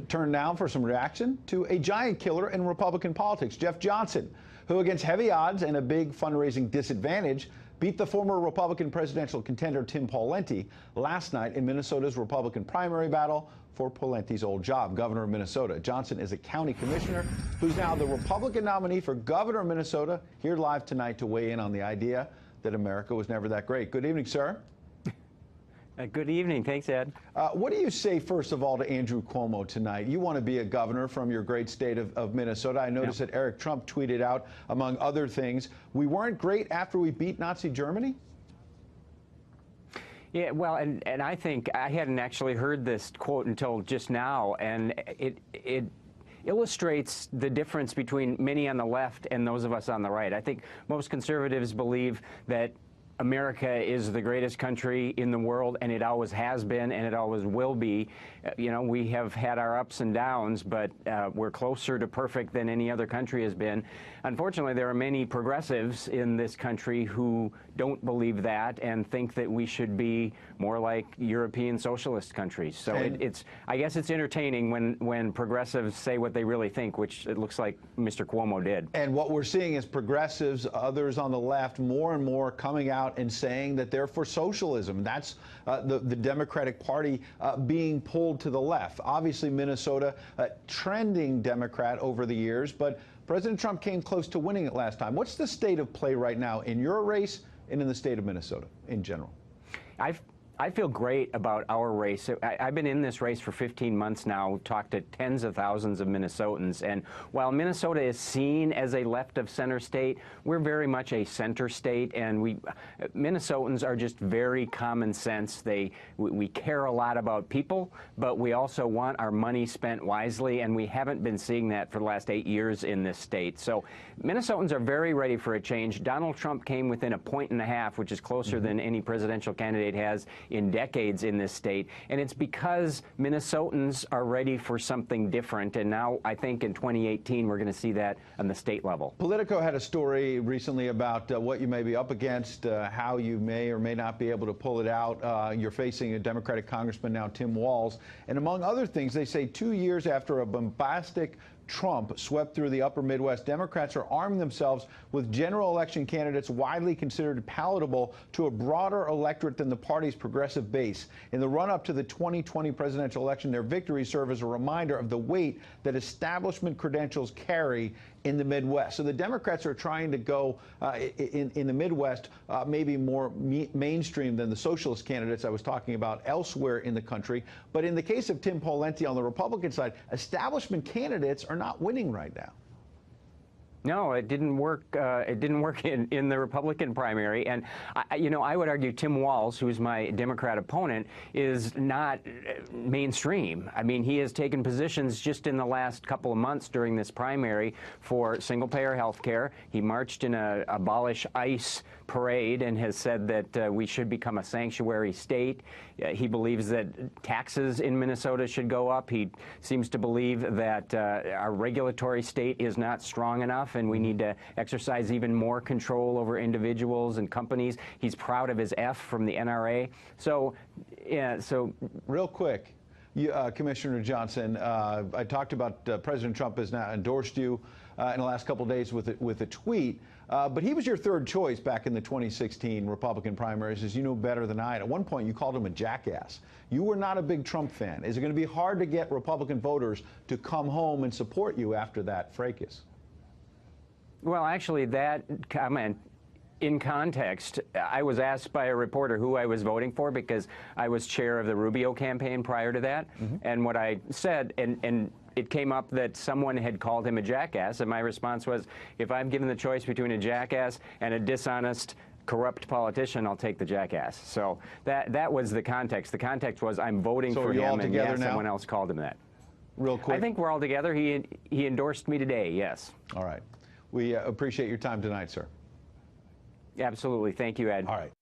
turn now for some reaction to a giant killer in Republican politics, Jeff Johnson, who against heavy odds and a big fundraising disadvantage beat the former Republican presidential contender Tim Pawlenty last night in Minnesota's Republican primary battle for Pawlenty's old job, governor of Minnesota. Johnson is a county commissioner who's now the Republican nominee for governor of Minnesota, here live tonight to weigh in on the idea that America was never that great. Good evening, sir. Good evening. Thanks, Ed. What do you say, first of all, to Andrew Cuomo tonight? You want to be a governor from your great state of Minnesota. I noticed that Eric Trump tweeted out, among other things, we weren't great after we beat Nazi Germany? Yeah, well, and I think I hadn't actually heard this quote until just now, and it illustrates the difference between many on the left and those of us on the right. I think most conservatives believe that America is the greatest country in the world, and it always has been, and it always will be. You know, we have had our ups and downs, but we're closer to perfect than any other country has been. Unfortunately, there are many progressives in this country who don't believe that and think that we should be more like European socialist countries. So I guess it's entertaining when progressives say what they really think, which it looks like Mr. Cuomo did. And what we're seeing is progressives, others on the left, more and more coming out and saying that they're for socialism. That's the Democratic Party being pulled to the left. Obviously, Minnesota, trending Democrat over the years, but President Trump came close to winning it last time. What's the state of play right now in your race and in the state of Minnesota in general? I feel great about our race. I've been in this race for 15 months now, talked to tens of thousands of Minnesotans, and while Minnesota is seen as a left-of-center state, we're very much a center state, and Minnesotans are just very common sense. We care a lot about people, but we also want our money spent wisely, and we haven't been seeing that for the last 8 years in this state. So Minnesotans are very ready for a change. Donald Trump came within a point and a half, which is closer than any presidential candidate has in decades in this state, and it's because Minnesotans are ready for something different, and now I think in 2018 we're going to see that on the state level. Politico had a story recently about what you may be up against, how you may or may not be able to pull it out. You're facing a Democratic Congressman now, Tim Walz, and among other things, they say 2 years after a bombastic Trump swept through the upper Midwest, Democrats are arming themselves with general election candidates widely considered palatable to a broader electorate than the party's progressive base. In the run-up to the 2020 presidential election, their victories serve as a reminder of the weight that establishment credentials carry in the Midwest. So the Democrats are trying to go in the Midwest maybe more mainstream than the socialist candidates I was talking about elsewhere in the country. But in the case of Tim Pawlenty on the Republican side, establishment candidates are not winning right now. No, it didn't work. It didn't work in the Republican primary, and I would argue Tim Walz, who's my Democrat opponent, is not mainstream. I mean, he has taken positions just in the last couple of months during this primary for single-payer health care. He marched in a Abolish ICE parade and has said that we should become a sanctuary state. He believes that taxes in Minnesota should go up. He seems to believe that our regulatory state is not strong enough, and we need to exercise even more control over individuals and companies. He's proud of his F from the NRA. So, yeah, so real quick, Commissioner Johnson, I talked about President Trump has now endorsed you in the last couple of days with a tweet, but he was your third choice back in the 2016 Republican primaries, as you know better than I. At one point, you called him a jackass. You were not a big Trump fan. Is it going to be hard to get Republican voters to come home and support you after that fracas? Well, actually, that comment, in context, I was asked by a reporter who I was voting for because I was chair of the Rubio campaign prior to that. And what I said, and it came up that someone had called him a jackass, and my response was, if I'm given the choice between a jackass and a dishonest, corrupt politician, I'll take the jackass. So that was the context. The context was I'm voting for him, and yes, someone else called him that. Real quick. I think we're all together. He endorsed me today, yes. All right. We appreciate your time tonight, sir. Absolutely. Thank you, Ed. All right.